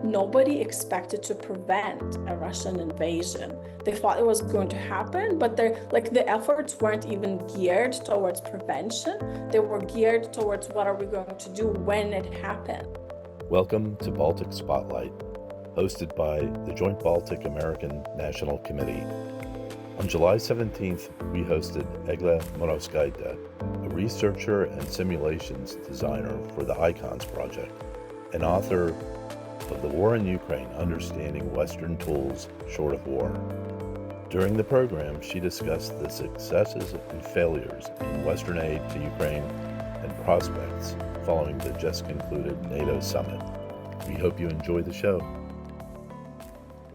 Nobody expected to prevent a Russian invasion. They thought it was going to happen, but the efforts weren't even geared towards prevention. They were geared towards what are we going to do when it happened. Welcome to Baltic Spotlight, hosted by the Joint Baltic American National Committee. On July 17th, we hosted Egle Murauskaitė, a researcher and simulations designer for the ICONS project, and author of The War in Ukraine, Understanding Western Tools Short of War. During the program, she discussed the successes and failures in Western aid to Ukraine and prospects following the just concluded NATO summit. We hope you enjoy the show.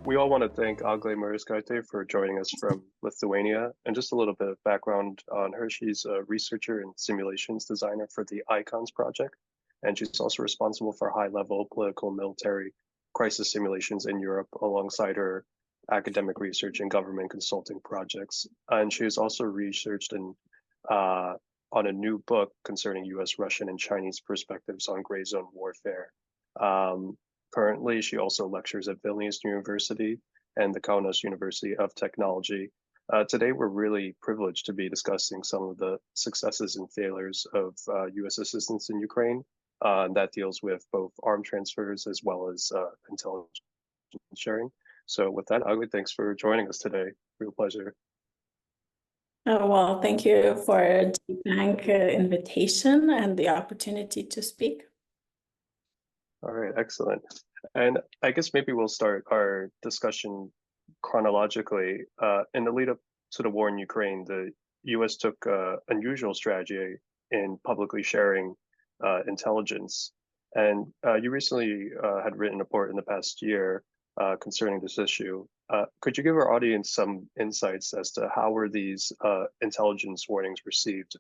We all want to thank Egle Murauskaitė for joining us from Lithuania. And just a little bit of background on her. She's a researcher and simulations designer for the ICONS project. And she's also responsible for high-level political military crisis simulations in Europe alongside her academic research and government consulting projects. And she has also researched on a new book concerning US, Russian, and Chinese perspectives on gray zone warfare. Currently, she also lectures at Vilnius University and the Kaunas University of Technology. Today, we're really privileged to be discussing some of the successes and failures of US assistance in Ukraine. That deals with both arms transfers as well as intelligence sharing. So with that, Egle, thanks for joining us today. Real pleasure. Well, thank you for the bank invitation and the opportunity to speak. All right, excellent. And I guess maybe we'll start our discussion chronologically. In the lead up to the war in Ukraine, the US took an unusual strategy in publicly sharing intelligence. And you recently had written a report in the past year concerning this issue. Could you give our audience some insights as to how were these intelligence warnings received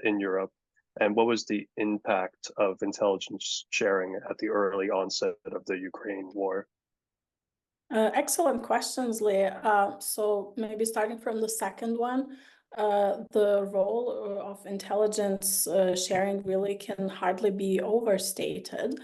in Europe? And what was the impact of intelligence sharing at the early onset of the Ukraine war? Excellent questions, Lee. So maybe starting from the second one, the role of intelligence sharing really can hardly be overstated.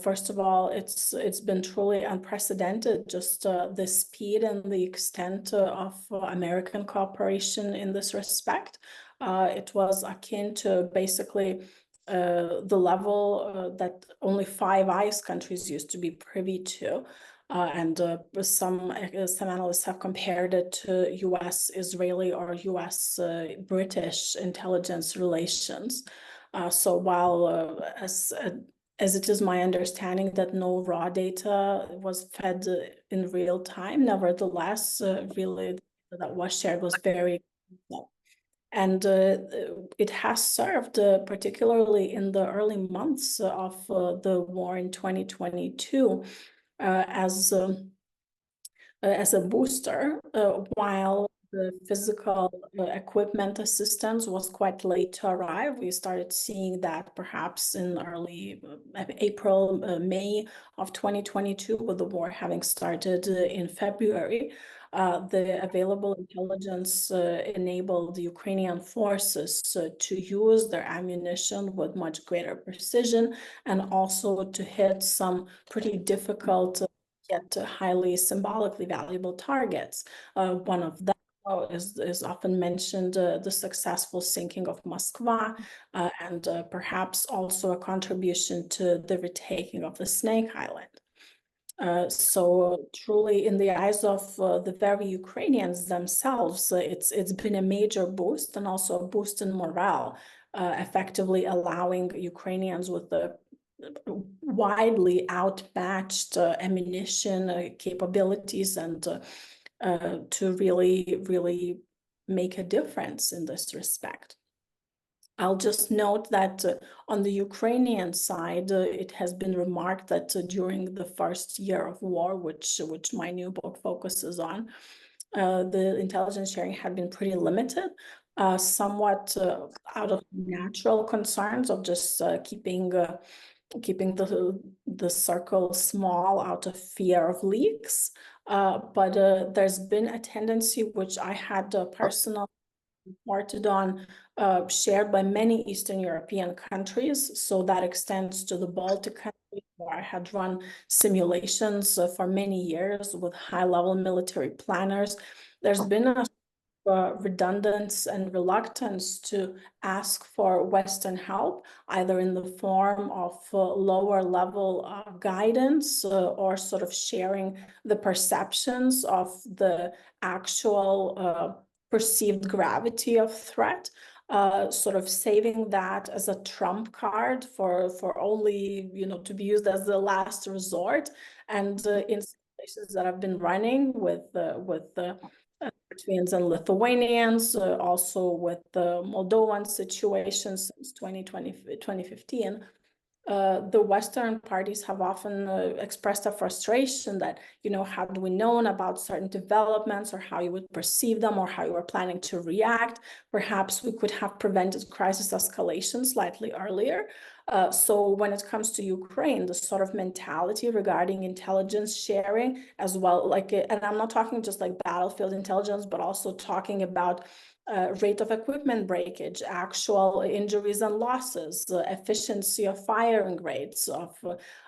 First of all, it's been truly unprecedented, just the speed and the extent of American cooperation in this respect. It was akin to basically the level that only 5 ICE countries used to be privy to. And some analysts have compared it to US, Israeli, or US British intelligence relations. So while as it is my understanding that no raw data was fed in real time, nevertheless, really that was shared was very well. And it has served, particularly in the early months of the war in 2022, as a booster, while the physical equipment assistance was quite late to arrive. We started seeing that perhaps in early April, May of 2022, with the war having started in February. The available intelligence enabled the Ukrainian forces to use their ammunition with much greater precision and also to hit some pretty difficult yet highly symbolically valuable targets. One of them is often mentioned, the successful sinking of Moskva, and perhaps also a contribution to the retaking of the Snake Island. So truly, in the eyes of the very Ukrainians themselves, it's been a major boost and also a boost in morale, effectively allowing Ukrainians with the widely outmatched ammunition capabilities and to really make a difference in this respect. I'll just note that on the Ukrainian side, it has been remarked that during the first year of war, which my new book focuses on, the intelligence sharing had been pretty limited, somewhat out of natural concerns of just keeping the circle small out of fear of leaks. But there's been a tendency, which I had personally reported on, shared by many Eastern European countries. So that extends to the Baltic countries, I had run simulations for many years with high-level military planners. There's been a redundance and reluctance to ask for Western help, either in the form of lower level guidance or sort of sharing the perceptions of the actual perceived gravity of threat. Sort of saving that as a trump card for only, you know, to be used as the last resort. And in situations that I've been running with Latvians and Lithuanians, also with the Moldovan situation since 2015, the Western parties have often expressed a frustration that, you know, had we known about certain developments or how you would perceive them or how you were planning to react, perhaps we could have prevented crisis escalation slightly earlier. So when it comes to Ukraine, the sort of mentality regarding intelligence sharing as well, like, and I'm not talking just like battlefield intelligence, but also talking about rate of equipment breakage, actual injuries and losses, efficiency of firing rates, of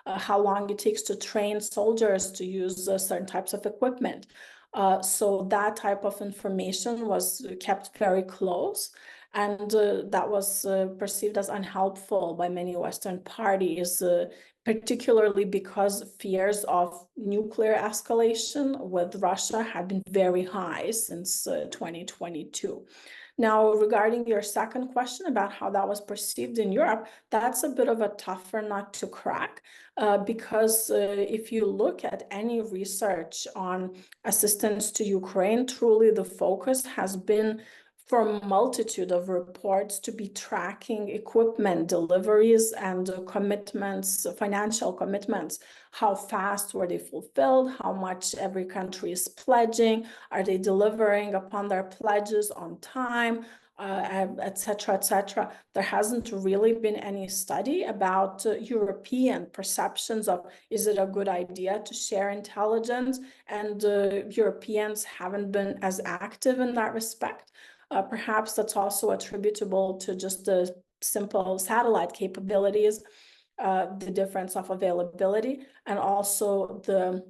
how long it takes to train soldiers to use certain types of equipment. So that type of information was kept very close. And that was perceived as unhelpful by many Western parties, particularly because fears of nuclear escalation with Russia had been very high since 2022. Now, regarding your second question about how that was perceived in Europe, that's a bit of a tougher nut to crack, because if you look at any research on assistance to Ukraine, truly the focus has been for a multitude of reports to be tracking equipment deliveries and commitments, financial commitments. How fast were they fulfilled? How much every country is pledging? Are they delivering upon their pledges on time? Et cetera, et cetera. There hasn't really been any study about European perceptions of, is it a good idea to share intelligence? And Europeans haven't been as active in that respect. Perhaps that's also attributable to just the simple satellite capabilities, the difference of availability, and also the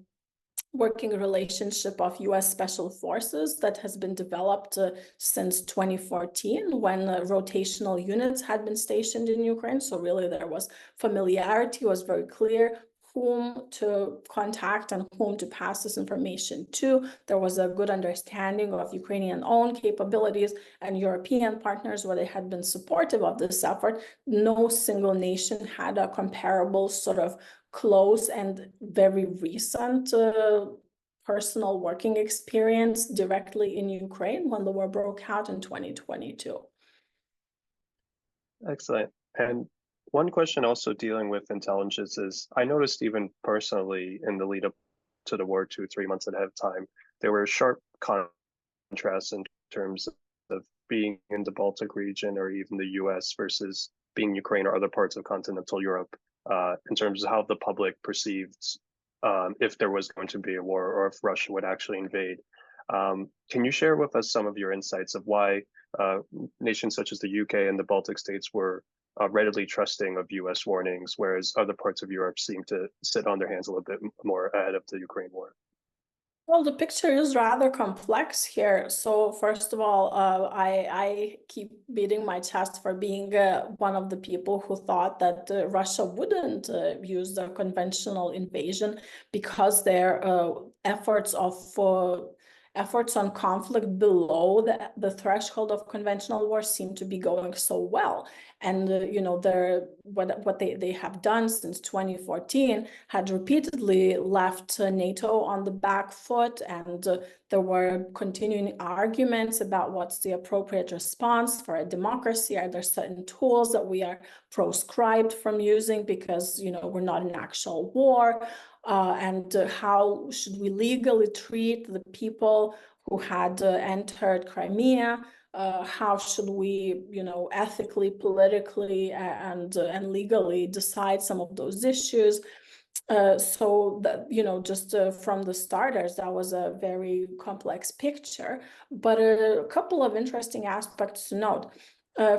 working relationship of US Special Forces that has been developed since 2014, when rotational units had been stationed in Ukraine. So really there was familiarity, was very clear whom to contact and whom to pass this information to. There was a good understanding of Ukrainian own capabilities and European partners where they had been supportive of this effort. No single nation had a comparable sort of close and very recent personal working experience directly in Ukraine when the war broke out in 2022. Excellent. And one question also dealing with intelligence is, I noticed even personally in the lead up to the war 2-3 months ahead of time, there were sharp contrasts in terms of being in the Baltic region or even the US versus being Ukraine or other parts of continental Europe, in terms of how the public perceived if there was going to be a war or if Russia would actually invade. Can you share with us some of your insights of why nations such as the UK and the Baltic states were readily trusting of US warnings, whereas other parts of Europe seem to sit on their hands a little bit more ahead of the Ukraine war? Well, the picture is rather complex here. So first of all, I keep beating my chest for being one of the people who thought that Russia wouldn't use the conventional invasion because their efforts on conflict below the threshold of conventional war seem to be going so well. And you know, what they have done since 2014 had repeatedly left NATO on the back foot, and there were continuing arguments about what's the appropriate response for a democracy. Are there certain tools that we are proscribed from using because, you know, we're not in actual war? And how should we legally treat the people who had entered Crimea? How should we, you know, ethically, politically, and legally decide some of those issues? So that, you know, just from the starters, that was a very complex picture. But a couple of interesting aspects to note.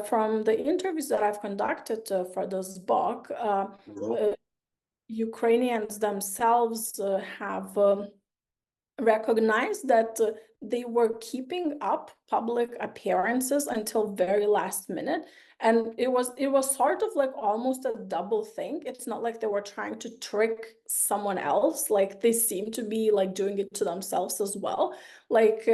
From the interviews that I've conducted for this book, Ukrainians themselves have recognized that they were keeping up public appearances until very last minute, and it was sort of like almost a double thing. It's not like they were trying to trick someone else, like they seem to be like doing it to themselves as well. Like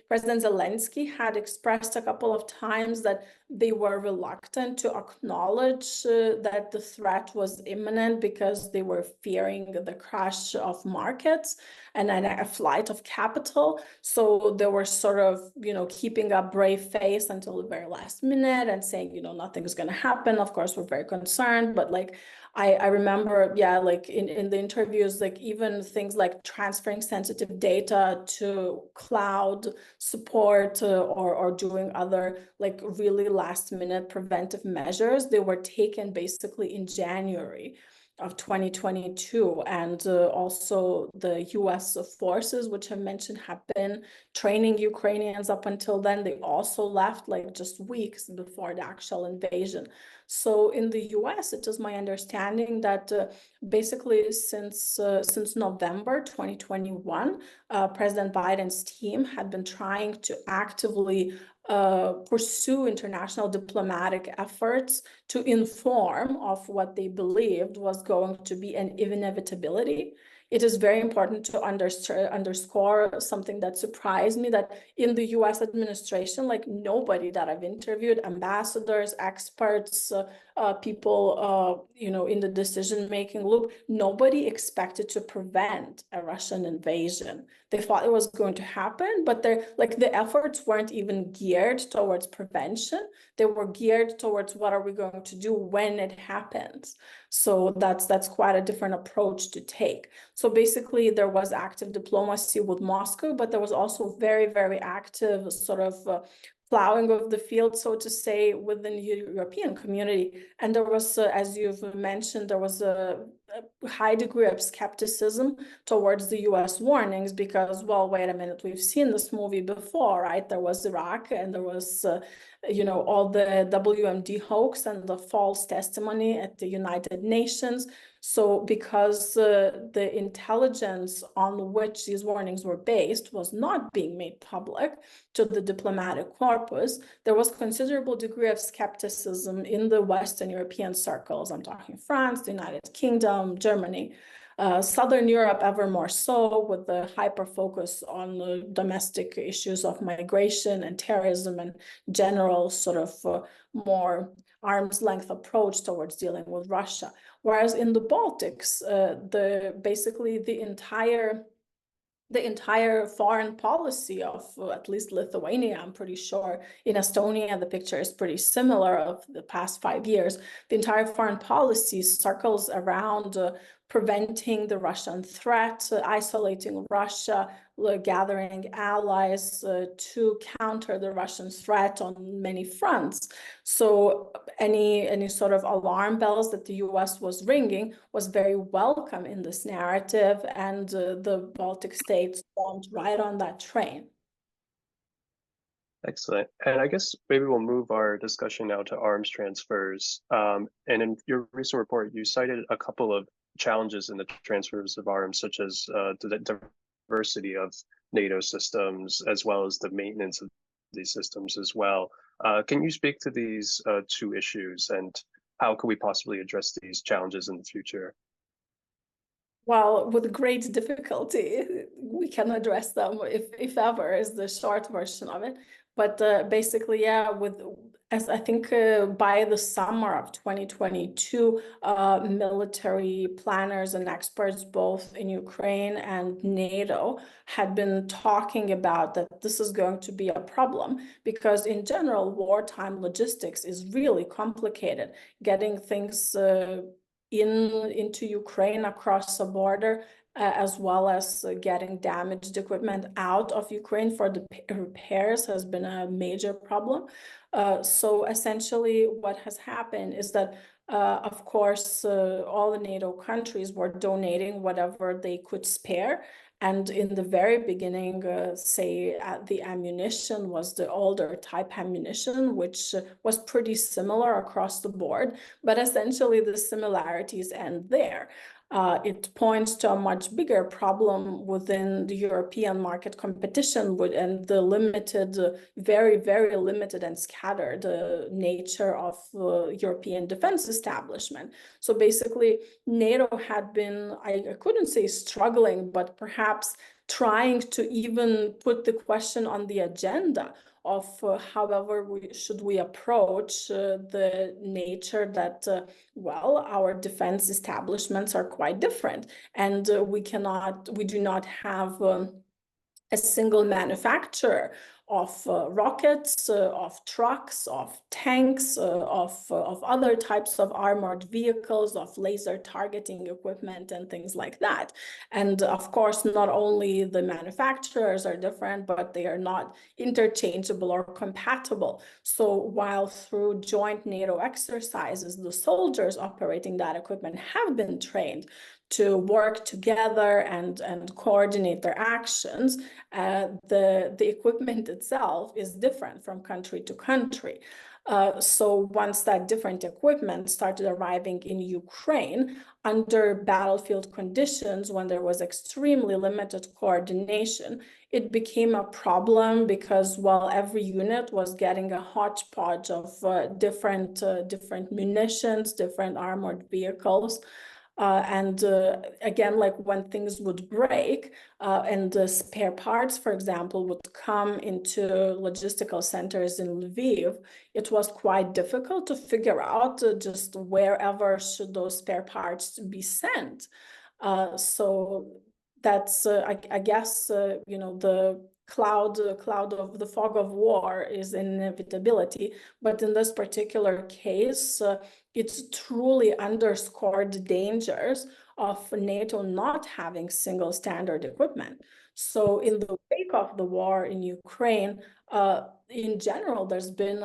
President Zelensky had expressed a couple of times that they were reluctant to acknowledge that the threat was imminent because they were fearing the crash of markets and then a flight of capital. So they were sort of, keeping a brave face until the very last minute and saying, nothing's going to happen. Of course, we're very concerned, but like, I remember, like in the interviews, like even things like transferring sensitive data to cloud support or doing other like really last minute preventive measures, they were taken basically in January of 2022. And also the US forces, which I mentioned, have been training Ukrainians up until then. They also left like just weeks before the actual invasion. So in the US, it is my understanding that basically since November 2021, President Biden's team had been trying to actively pursue international diplomatic efforts to inform of what they believed was going to be an inevitability. It is very important to underscore something that surprised me, that in the US administration, like nobody that I've interviewed, ambassadors, experts, people, in the decision-making loop, nobody expected to prevent a Russian invasion. They thought it was going to happen, but the efforts weren't even geared towards prevention. They were geared towards what are we going to do when it happens. So that's quite a different approach to take. So basically, there was active diplomacy with Moscow, but there was also very, very active sort of plowing of the field, so to say, within the European community. And there was, as you've mentioned, there was a high degree of skepticism towards the US warnings because, well, wait a minute, we've seen this movie before, right? There was Iraq and there was, all the WMD hoax and the false testimony at the United Nations. So because the intelligence on which these warnings were based was not being made public to the diplomatic corpus, there was considerable degree of skepticism in the Western European circles. I'm talking France, the United Kingdom, Germany, Southern Europe ever more so, with the hyper focus on the domestic issues of migration and terrorism and general sort of more arm's length approach towards dealing with Russia. Whereas in the Baltics, basically the entire foreign policy of at least Lithuania, I'm pretty sure, in Estonia, the picture is pretty similar of the past 5 years. The entire foreign policy circles around preventing the Russian threat, isolating Russia, gathering allies to counter the Russian threat on many fronts. So any sort of alarm bells that the US was ringing was very welcome in this narrative, and the Baltic states jumped right on that train. Excellent. And I guess maybe we'll move our discussion now to arms transfers. And in your recent report, you cited a couple of challenges in the transfers of arms, such as the diversity of NATO systems, as well as the maintenance of these systems as well. Can you speak to these two issues, and how can we possibly address these challenges in the future? Well, with great difficulty, we can address them if ever, is the short version of it. But basically, yeah, as I think by the summer of 2022, military planners and experts, both in Ukraine and NATO, had been talking about that this is going to be a problem, because in general, wartime logistics is really complicated. Getting things into Ukraine across the border, as well as getting damaged equipment out of Ukraine for the repairs, has been a major problem. So essentially what has happened is that, of course, all the NATO countries were donating whatever they could spare. And in the very beginning, say the ammunition was the older type ammunition, which was pretty similar across the board, but essentially the similarities end there. it points to a much bigger problem within the European market competition and the limited, very, very limited and scattered nature of European defense establishment. So basically, NATO had been, I couldn't say struggling, but perhaps trying to even put the question on the agenda of however should we approach the nature that well, our defense establishments are quite different, and we do not have a single manufacturer of rockets, of trucks, of tanks, of other types of armored vehicles, of laser targeting equipment and things like that. And of course, not only the manufacturers are different, but they are not interchangeable or compatible. So while through joint NATO exercises, the soldiers operating that equipment have been trained to work together and coordinate their actions, the equipment itself is different from country to country. So once that different equipment started arriving in Ukraine under battlefield conditions, when there was extremely limited coordination, it became a problem because, well, every unit was getting a hodgepodge of different munitions, different armored vehicles. Again, like when things would break and the spare parts, for example, would come into logistical centers in Lviv, it was quite difficult to figure out just wherever should those spare parts be sent. So that's, I guess, you know, the cloud of the fog of war is an inevitability. But in this particular case, it's truly underscored the dangers of NATO not having single standard equipment. So in the wake of the war in Ukraine, in general, there's been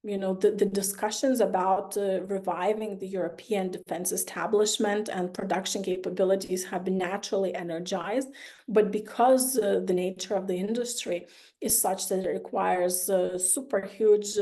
you know, the discussions about reviving the European defense establishment and production capabilities have been naturally energized. But because the nature of the industry is such that it requires super huge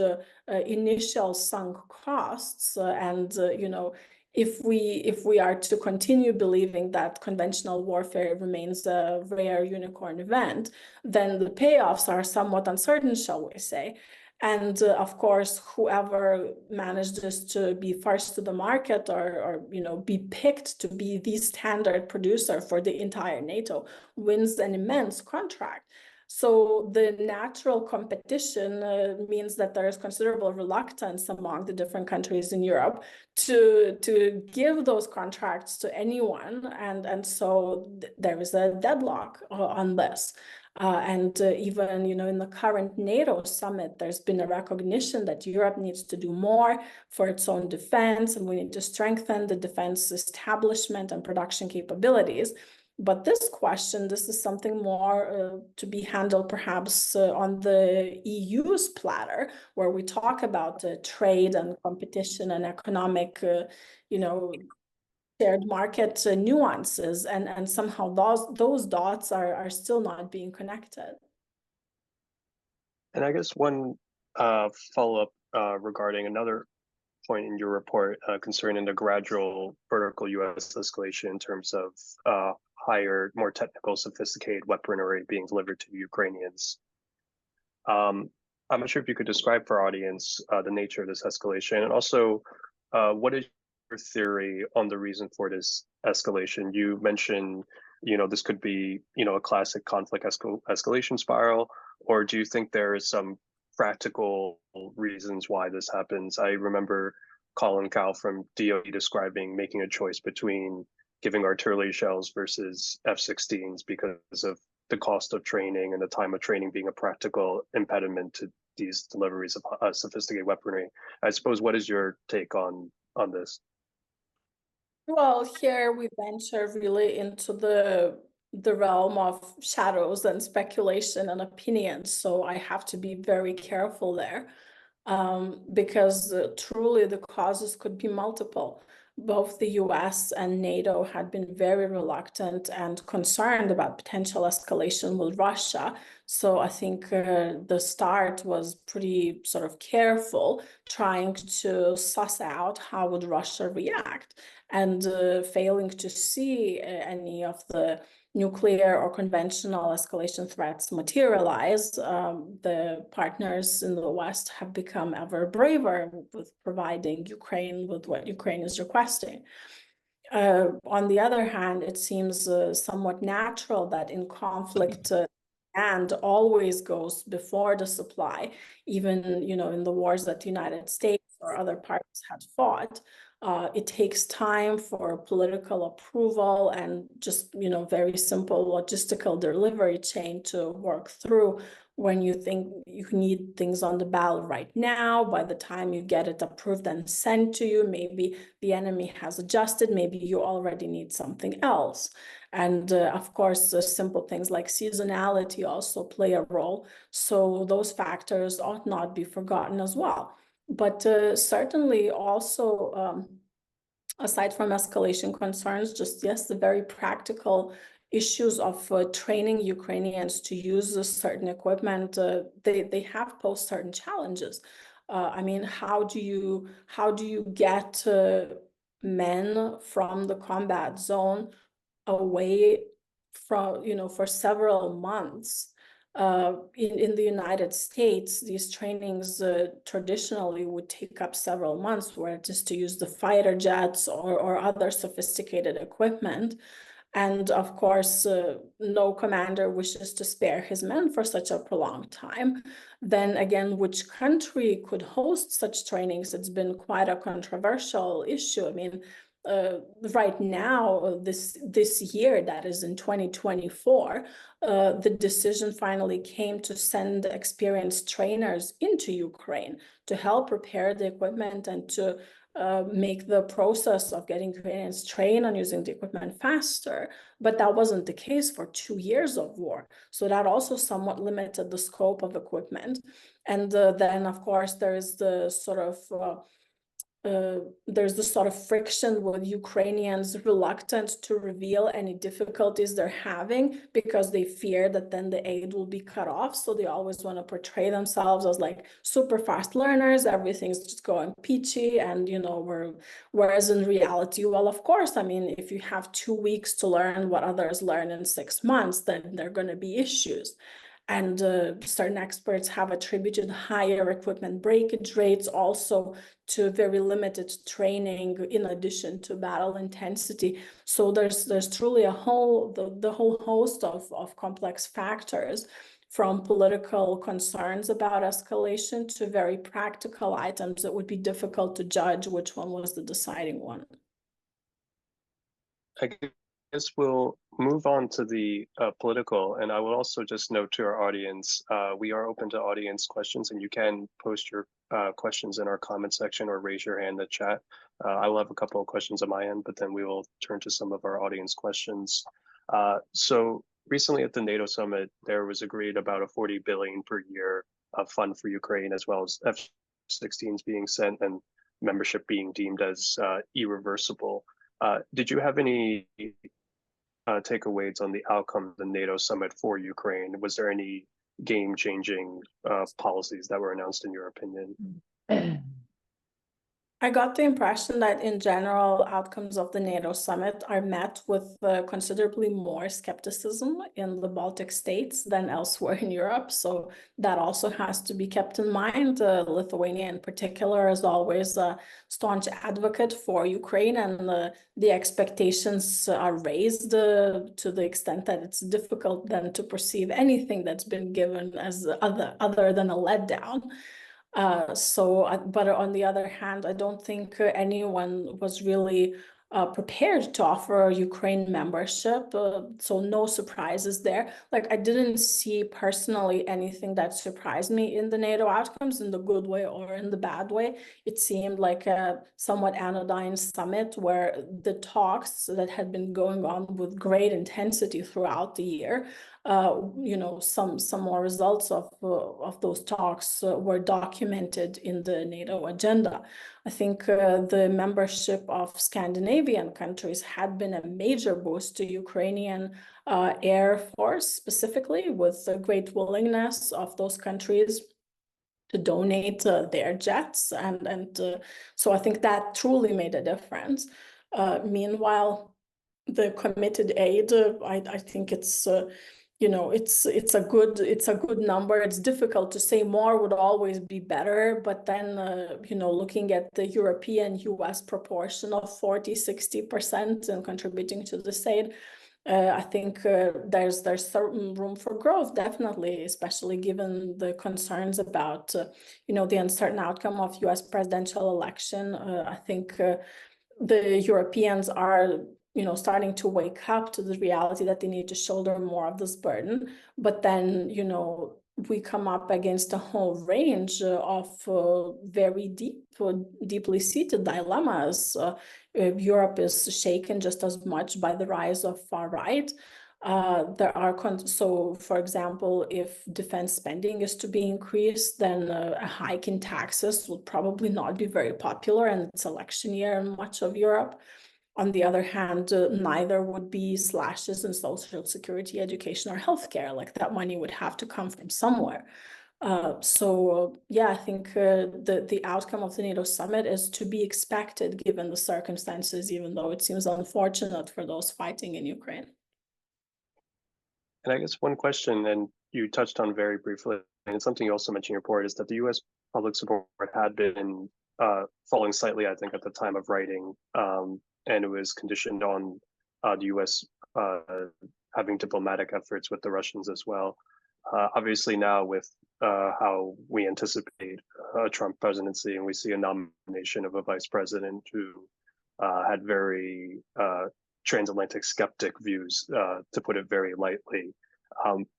initial sunk costs, you know, if we are to continue believing that conventional warfare remains a rare unicorn event, then the payoffs are somewhat uncertain, shall we say. And of course, whoever manages to be first to the market or you know, be picked to be the standard producer for the entire NATO wins an immense contract. So the natural competition means that there is considerable reluctance among the different countries in Europe to give those contracts to anyone, and so there is a deadlock on this. Even, you know, in the current NATO summit, there's been a recognition that Europe needs to do more for its own defense, and we need to strengthen the defense establishment and production capabilities. But this question, this is something more to be handled perhaps on the EU's platter, where we talk about trade and competition and economic, you know, shared market nuances, and somehow those dots are still not being connected. And I guess one follow-up regarding another point in your report concerning the gradual vertical U.S. escalation in terms of higher, more technical, sophisticated weaponry being delivered to Ukrainians. I'm not sure if you could describe for our audience the nature of this escalation, and also what is your theory on the reason for this escalation? You mentioned, you know, this could be, you know, a classic conflict escalation spiral, or do you think there is some practical reasons why this happens? I remember Colin Cowell from DOD describing making a choice between giving artillery shells versus F-16s because of the cost of training and the time of training being a practical impediment to these deliveries of sophisticated weaponry. I suppose, what is your take on this? Well, here we venture really into the realm of shadows and speculation and opinions, so I have to be very careful there, because truly the causes could be multiple. both the US and NATO had been very reluctant and concerned about potential escalation with Russia. So I think the start was pretty sort of careful, trying to suss out how would Russia react, and failing to see any of the nuclear or conventional escalation threats materialize. The partners in the West have become ever braver with providing Ukraine with what Ukraine is requesting. On the other hand, it seems somewhat natural that in conflict, and always goes before the supply, even in the wars that the United States or other parties had fought. It takes time for political approval and just very simple logistical delivery chain to work through. When you think you need things on the ballot right now, by the time you get it approved and sent to you, maybe the enemy has adjusted, maybe you already need something else. And of course, simple things like seasonality also play a role. So those factors ought not be forgotten as well. But certainly also, aside from escalation concerns, just yes, the very practical issues of training Ukrainians to use certain equipment, they have posed certain challenges. I mean, how do you get men from the combat zone away from, for several months? In the United States, these trainings traditionally would take up several months, where just to use the fighter jets or other sophisticated equipment. And of course, no commander wishes to spare his men for such a prolonged time. Then again, which country could host such trainings? It's been quite a controversial issue. I mean, right now, this year, that is in 2024, the decision finally came to send experienced trainers into Ukraine to help prepare the equipment and to make the process of getting Ukrainians trained on using the equipment faster. But that wasn't the case for 2 years of war. So that also somewhat limited the scope of equipment. And then, of course, there is the sort of there's this sort of friction with Ukrainians reluctant to reveal any difficulties they're having, because they fear that then the aid will be cut off. So they always want to portray themselves as like super fast learners, everything's just going peachy, and whereas in reality, well, of course, I mean, if you have 2 weeks to learn what others learn in 6 months, then there are going to be issues. And certain experts have attributed higher equipment breakage rates also to very limited training, in addition to battle intensity. So there's truly the whole host of complex factors, from political concerns about escalation to very practical items that would be difficult to judge which one was the deciding one. I guess we'll move on to the political, and I will also just note to our audience, we are open to audience questions, and you can post your questions in our comment section or raise your hand in the chat. I will have a couple of questions on my end, but then we will turn to some of our audience questions. So recently at the NATO summit, there was agreed about a 40 billion per year fund for Ukraine, as well as F-16s being sent and membership being deemed as irreversible. Did you have any takeaways on the outcome of the NATO summit for Ukraine? Was there any game-changing policies that were announced in your opinion? I got the impression that in general, outcomes of the NATO summit are met with considerably more skepticism in the Baltic states than elsewhere in Europe. So that also has to be kept in mind. Lithuania in particular is always a staunch advocate for Ukraine, and the expectations are raised to the extent that it's difficult then to perceive anything that's been given as other than a letdown. But on the other hand, I don't think anyone was really prepared to offer Ukraine membership. So no surprises there. Like, I didn't see personally anything that surprised me in the NATO outcomes, in the good way or in the bad way. It seemed like a somewhat anodyne summit, where the talks that had been going on with great intensity throughout the year some more results of those talks were documented in the NATO agenda. I think the membership of Scandinavian countries had been a major boost to Ukrainian Air Force, specifically, with the great willingness of those countries to donate their jets, and so I think that truly made a difference. Meanwhile, the committed aid, I think it's it's a good number. It's difficult to say more would always be better, but then looking at the European US proportion of 40-60% and contributing to this aid, I think there's certain room for growth, definitely, especially given the concerns about the uncertain outcome of US presidential election. I think the Europeans are starting to wake up to the reality that they need to shoulder more of this burden. But then, we come up against a whole range of very deeply seated dilemmas. Europe is shaken just as much by the rise of far right. So, for example, if defense spending is to be increased, then a hike in taxes will probably not be very popular, and it's election year in much of Europe. On the other hand, neither would be slashes in social security, education, or healthcare. Like, that money would have to come from somewhere. I think the outcome of the NATO summit is to be expected given the circumstances, even though it seems unfortunate for those fighting in Ukraine. And I guess one question, and you touched on very briefly, and it's something you also mentioned in your report, is that the U.S. public support had been falling slightly, I think, at the time of writing, and it was conditioned on the U.S. Having diplomatic efforts with the Russians as well. Obviously now with how we anticipate a Trump presidency, and we see a nomination of a vice president who had very transatlantic skeptic views, to put it very lightly.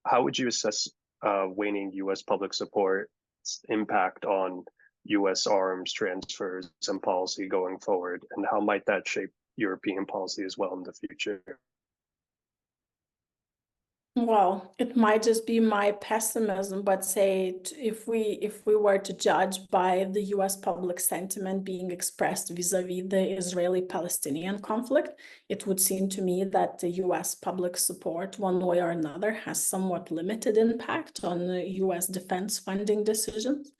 How would you assess waning U.S. public support's impact on U.S. arms transfers and policy going forward, and how might that shape European policy as well in the future? Well, it might just be my pessimism, but say if we were to judge by the U.S. public sentiment being expressed vis-a-vis the Israeli-Palestinian conflict, it would seem to me that the U.S. public support, one way or another, has somewhat limited impact on the U.S. defense funding decisions.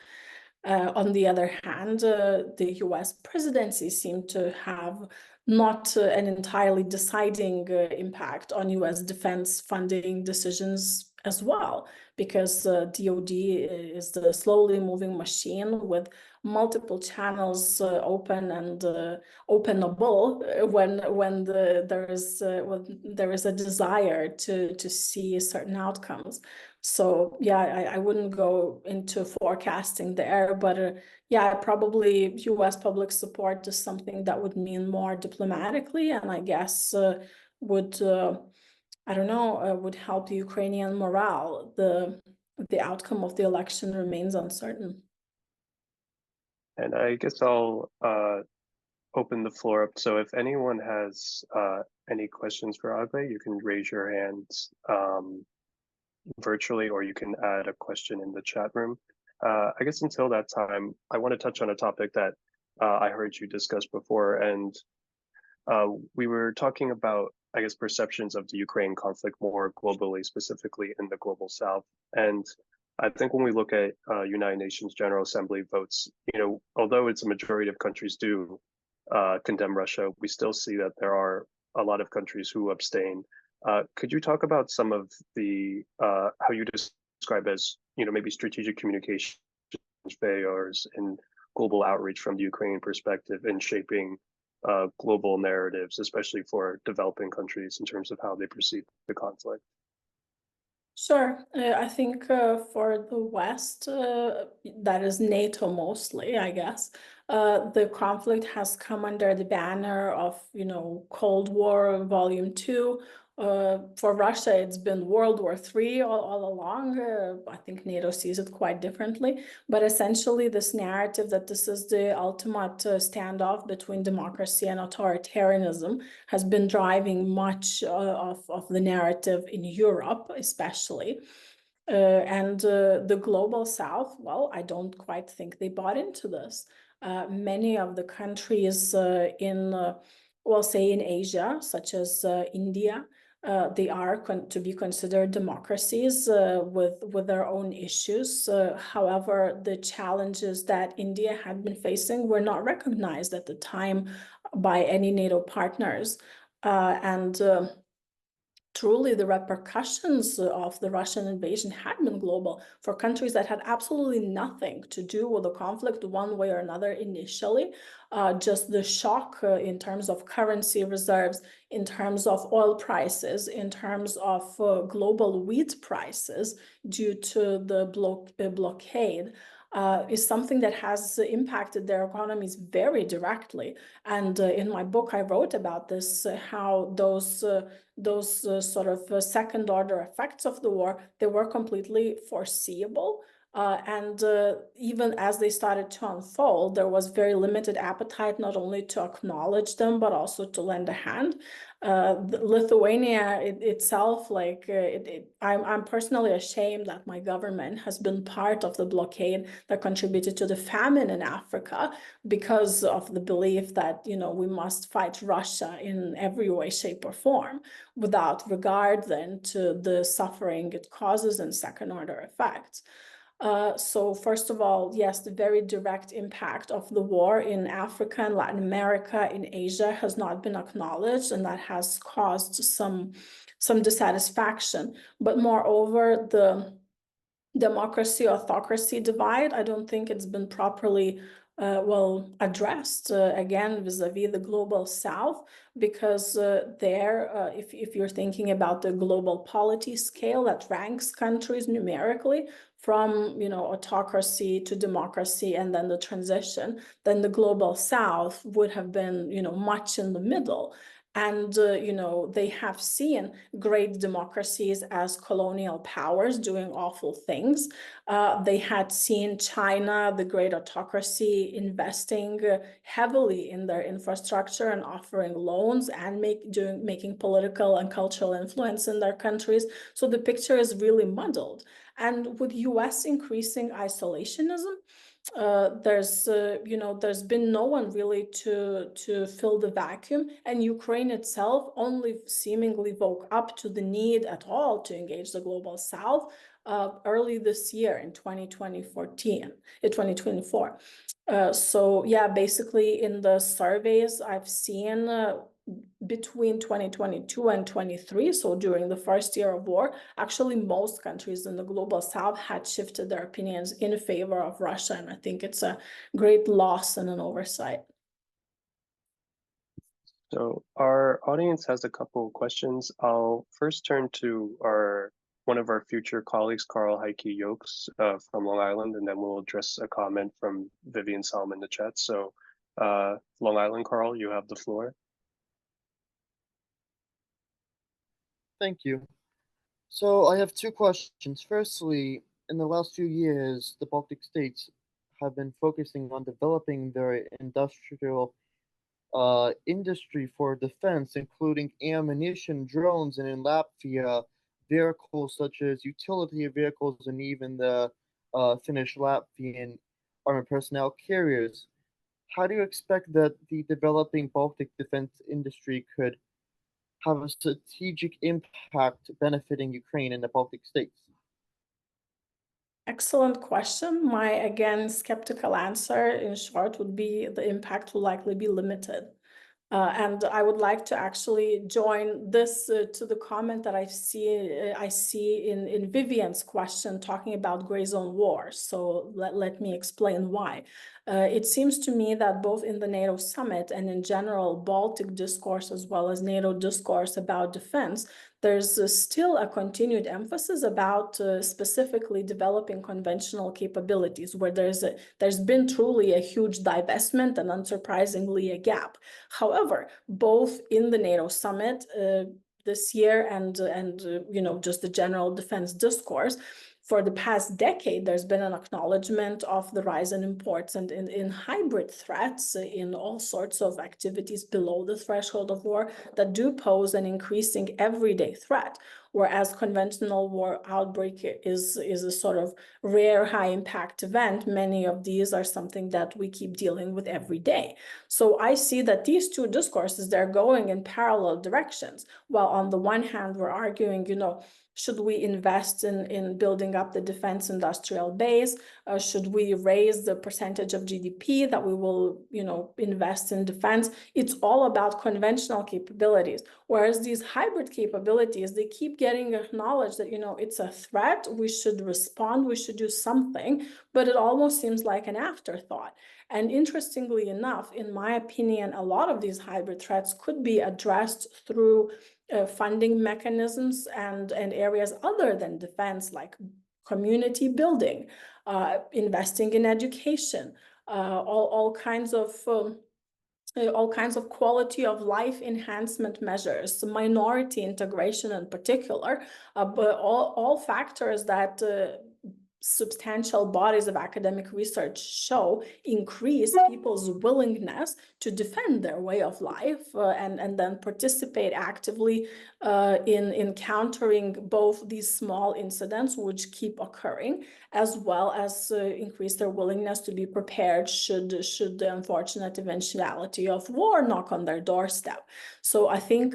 On the other hand, the U.S. presidency seemed to have not an entirely deciding impact on U.S. defense funding decisions as well, because DoD is the slowly moving machine with multiple channels open and openable when there is a desire to see certain outcomes. So yeah, I wouldn't go into forecasting there, but probably U.S. public support is something that would mean more diplomatically, and I guess would help the Ukrainian morale. The outcome of the election remains uncertain. And I guess I'll open the floor up. So if anyone has any questions for Egle, you can raise your hands virtually, or you can add a question in the chat room. I guess until that time, I want to touch on a topic that I heard you discuss before, and we were talking about, I guess, perceptions of the Ukraine conflict more globally, specifically in the global South. And I think when we look at United Nations General Assembly votes, although it's a majority of countries do condemn Russia, we still see that there are a lot of countries who abstain. Could you talk about some of the how you describe as maybe strategic communication failures and global outreach from the Ukrainian perspective in shaping global narratives, especially for developing countries in terms of how they perceive the conflict? Sure. I think for the West, that is NATO mostly, I guess, the conflict has come under the banner of, Cold War Volume 2, For Russia, it's been World War III all along. I think NATO sees it quite differently. But essentially, this narrative that this is the ultimate standoff between democracy and authoritarianism has been driving much of the narrative in Europe, especially. And the global South, well, I don't quite think they bought into this. Many of the countries well, say in Asia, such as India, they are to be considered democracies with their own issues. However, the challenges that India had been facing were not recognized at the time by any NATO partners. Truly, the repercussions of the Russian invasion had been global for countries that had absolutely nothing to do with the conflict one way or another initially. Just the shock in terms of currency reserves, in terms of oil prices, in terms of global wheat prices due to the blockade. Is something that has impacted their economies very directly. And in my book, I wrote about this, how those sort of second order effects of the war, they were completely foreseeable. And even as they started to unfold, there was very limited appetite not only to acknowledge them, but also to lend a hand. Lithuania itself, like I'm personally ashamed that my government has been part of the blockade that contributed to the famine in Africa because of the belief that, you know, we must fight Russia in every way, shape, or form, without regard then to the suffering it causes and second order effects. So first of all, yes, the very direct impact of the war in Africa and Latin America, in Asia, has not been acknowledged, and that has caused some dissatisfaction. But moreover, the democracy-autocracy divide, I don't think it's been properly well addressed again vis-a-vis the global South, because there, if you're thinking about the global polity scale that ranks countries numerically from, you know, autocracy to democracy and then the transition, then the global South would have been, you know, much in the middle. And, you know, they have seen great democracies as colonial powers doing awful things. They had seen China, the great autocracy, investing heavily in their infrastructure and offering loans and making political and cultural influence in their countries. So the picture is really muddled. And with US increasing isolationism, there's been no one really to fill the vacuum, and Ukraine itself only seemingly woke up to the need at all to engage the global South early this year in 2024. So yeah, basically in the surveys I've seen between 2022 and 23, so during the first year of war, actually most countries in the global South had shifted their opinions in favor of Russia, and I think it's a great loss and an oversight. So our audience has a couple of questions. I'll first turn to one of our future colleagues, Carl Heike Yokes from Long Island, and then we'll address a comment from Vivian Salm in the chat. So Long Island, Carl, you have the floor. Thank you. So I have two questions. Firstly, in the last few years, the Baltic states have been focusing on developing their industrial industry for defense, including ammunition, drones, and in Latvia, vehicles such as utility vehicles and even the Finnish Latvian armored personnel carriers. How do you expect that the developing Baltic defense industry could have a strategic impact benefiting Ukraine and the Baltic states? Excellent question. My, again, skeptical answer in short would be the impact will likely be limited. And I would like to actually join this to the comment that I see in Vivian's question talking about gray zone wars. So let me explain why. It seems to me that both in the NATO summit and in general Baltic discourse as well as NATO discourse about defense, there's still a continued emphasis about specifically developing conventional capabilities, where there's been truly a huge divestment and unsurprisingly a gap. However, both in the NATO summit this year and just the general defense discourse, for the past decade, there's been an acknowledgement of the rise in imports and in hybrid threats in all sorts of activities below the threshold of war that do pose an increasing everyday threat. Whereas conventional war outbreak is a sort of rare high impact event, many of these are something that we keep dealing with every day. So I see that these two discourses, they're going in parallel directions. While on the one hand, we're arguing, should we invest in building up the defense industrial base? Should we raise the percentage of GDP that we will, invest in defense? It's all about conventional capabilities. Whereas these hybrid capabilities, they keep getting acknowledged that, it's a threat, we should respond, we should do something, but it almost seems like an afterthought. And interestingly enough, in my opinion, a lot of these hybrid threats could be addressed through funding mechanisms and areas other than defense, like community building, investing in education, all kinds of quality of life enhancement measures, minority integration in particular, but all factors that substantial bodies of academic research show increase people's willingness to defend their way of life and then participate actively in countering both these small incidents which keep occurring, as well as increase their willingness to be prepared should the unfortunate eventuality of war knock on their doorstep. So I think,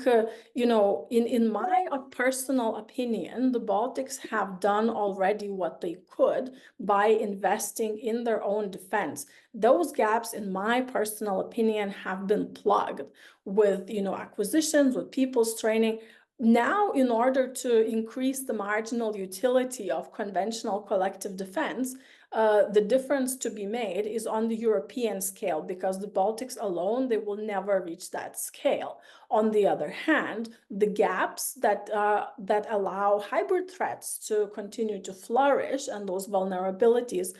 in my personal opinion, the Baltics have done already what they could by investing in their own defense. Those gaps, in my personal opinion, have been plugged with, acquisitions, with people's training. Now, in order to increase the marginal utility of conventional collective defense, the difference to be made is on the European scale, because the Baltics alone, they will never reach that scale. On the other hand, the gaps that allow hybrid threats to continue to flourish and those vulnerabilities,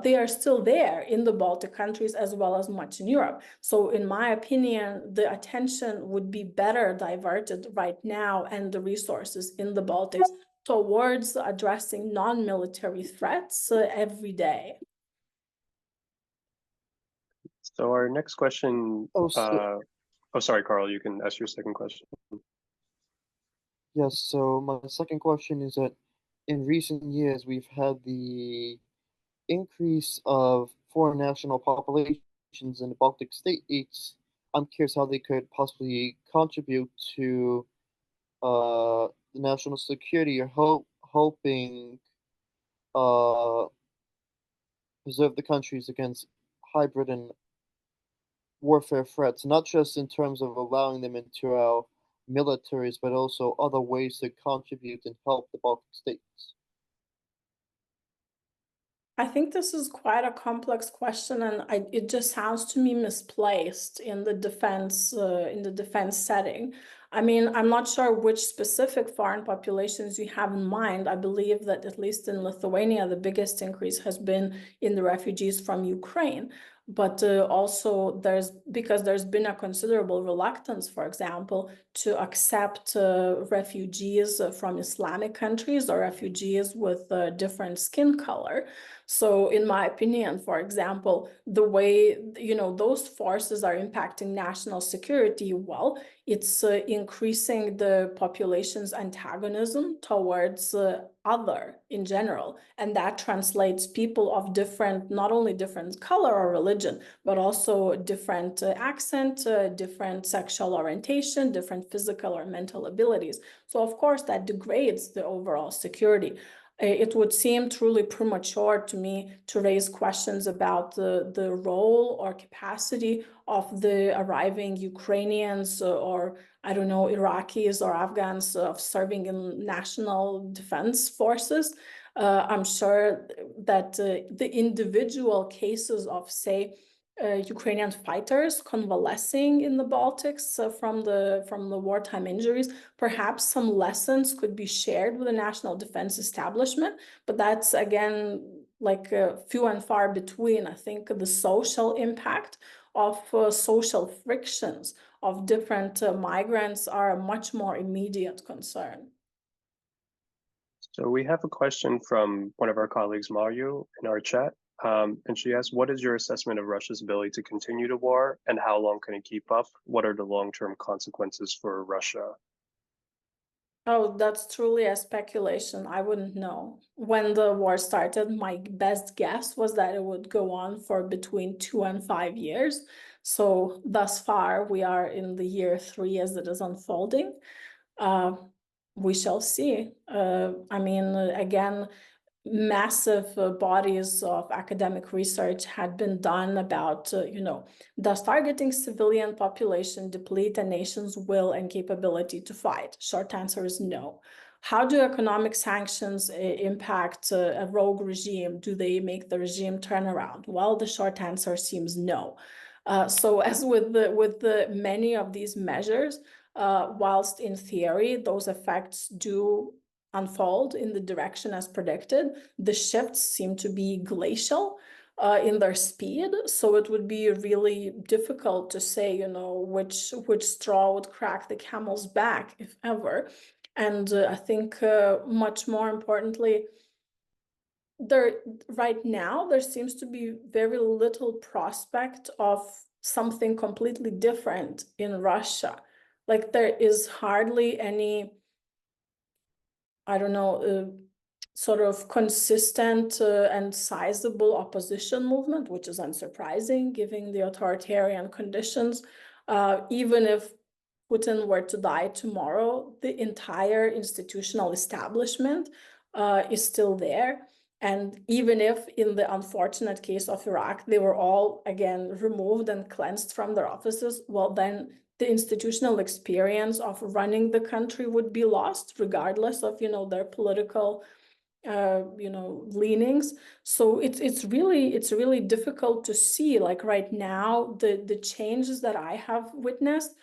they are still there in the Baltic countries as well as much in Europe. So in my opinion, the attention would be better diverted right now and the resources in the Baltics towards addressing non-military threats every day. So our next question, sorry, Carl, you can ask your second question. Yes, so my second question is that in recent years, we've had the increase of foreign national populations in the Baltic states. I'm curious how they could possibly contribute to the national security, or helping preserve the countries against hybrid and warfare threats, not just in terms of allowing them into our militaries, but also other ways to contribute and help the Baltic states. I think this is quite a complex question, and it just sounds to me misplaced in the defense setting. I mean, I'm not sure which specific foreign populations you have in mind. I believe that at least in Lithuania, the biggest increase has been in the refugees from Ukraine. But also because there's been a considerable reluctance, for example, to accept refugees from Islamic countries or refugees with different skin color. So in my opinion, for example, the way, those forces are impacting national security, well, it's increasing the population's antagonism towards other in general. And that translates people of different, not only different color or religion, but also different accent, different sexual orientation, different physical or mental abilities. So of course that degrades the overall security. It would seem truly premature to me to raise questions about the role or capacity of the arriving Ukrainians or, I don't know, Iraqis or Afghans of serving in national defense forces. I'm sure that the individual cases of, say, Ukrainian fighters convalescing in the Baltics from the wartime injuries, perhaps some lessons could be shared with the national defense establishment, but that's again like few and far between. I think the social impact of social frictions of different migrants are a much more immediate concern. So we have a question from one of our colleagues, Mario, in our chat. And she asks, what is your assessment of Russia's ability to continue the war, and how long can it keep up? What are the long-term consequences for Russia? Oh, that's truly a speculation. I wouldn't know. When the war started, my best guess was that it would go on for between 2 and 5 years. So thus far, we are in the year 3 as it is unfolding. We shall see. I mean, again, massive bodies of academic research had been done about, does targeting civilian population deplete a nation's will and capability to fight? Short answer is no. How do economic sanctions impact a rogue regime? Do they make the regime turn around? Well, the short answer seems no. So as with the many of these measures, whilst in theory those effects do unfold in the direction as predicted, the shifts seem to be glacial in their speed. So it would be really difficult to say, which straw would crack the camel's back, if ever. And I think much more importantly, right now there seems to be very little prospect of something completely different in Russia. Like there is hardly any, I don't know, sort of consistent and sizable opposition movement, which is unsurprising given the authoritarian conditions. Even if Putin were to die tomorrow, the entire institutional establishment is still there. And even if in the unfortunate case of Iraq, they were all again removed and cleansed from their offices, well, then the institutional experience of running the country would be lost regardless of, their political leanings. So it's really difficult to see. Like right now, the changes that I have witnessed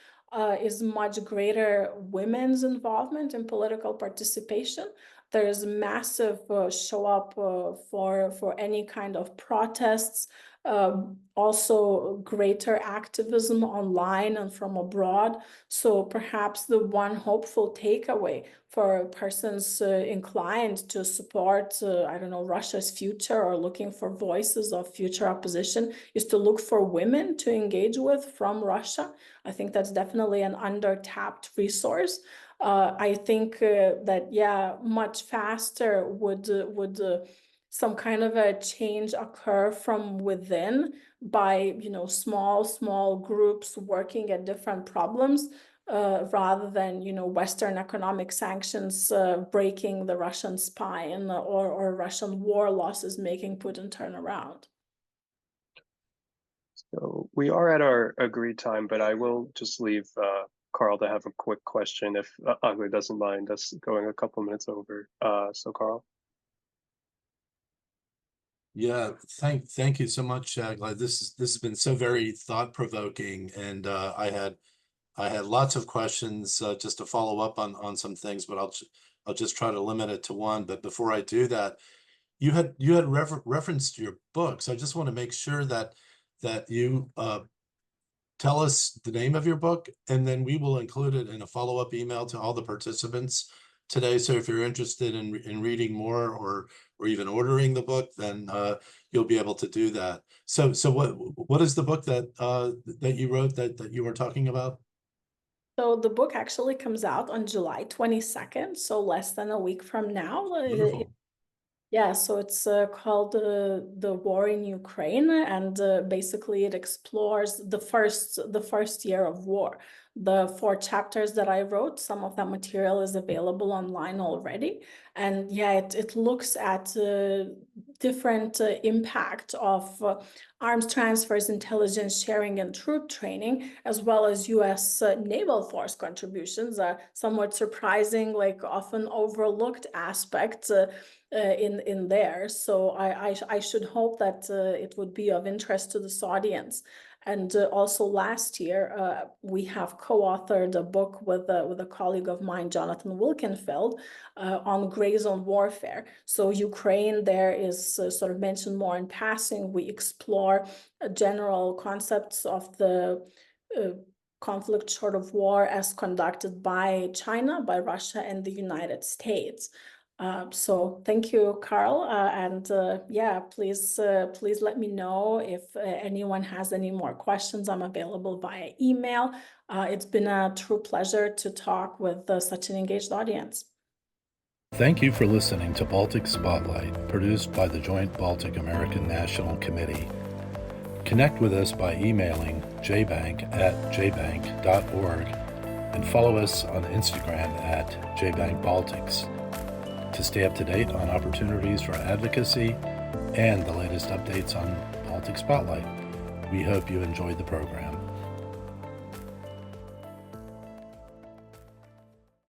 is much greater women's involvement in political participation. There's massive show up for any kind of protests. Also greater activism online and from abroad. So perhaps the one hopeful takeaway for persons inclined to support, Russia's future or looking for voices of future opposition is to look for women to engage with from Russia. I think that's definitely an under-tapped resource. I think that, much faster would some kind of a change occur from within by, small groups working at different problems rather than, Western economic sanctions breaking the Russian spine or Russian war losses making Putin turn around. So we are at our agreed time, but I will just leave Carl to have a quick question if Egle doesn't mind us going a couple minutes over. So Carl. Yeah, thank you so much, Egle. This has been so very thought-provoking, and I had lots of questions just to follow up on some things, but I'll just try to limit it to one. But before I do that, you had referenced your book, so I just want to make sure that you tell us the name of your book, and then we will include it in a follow-up email to all the participants today. So if you're interested in reading more or even ordering the book, then you'll be able to do that. So what is the book that you wrote that you were talking about? So the book actually comes out on July 22nd, so less than a week from now. Wonderful. Yeah, so it's called The War in Ukraine, and basically it explores the first year of war. The 4 chapters that I wrote, some of that material is available online already. And it looks at different impact of arms transfers, intelligence sharing, and troop training, as well as U.S. naval force contributions, somewhat surprising, like often overlooked aspects in there. So I should hope that it would be of interest to this audience. And also last year, we have co-authored a book with a colleague of mine, Jonathan Wilkenfeld, on gray zone warfare. So Ukraine there is sort of mentioned more in passing. We explore general concepts of the conflict short of war as conducted by China, by Russia, and the United States. So thank you, Carl, and yeah, please let me know if anyone has any more questions. I'm available via email. It's been a true pleasure to talk with such an engaged audience. Thank you for listening to Baltic Spotlight, produced by the Joint Baltic American National Committee. Connect with us by emailing jbank@jbank.org and follow us on Instagram @jbankbaltics to stay up to date on opportunities for advocacy and the latest updates on Baltic Spotlight. We hope you enjoyed the program.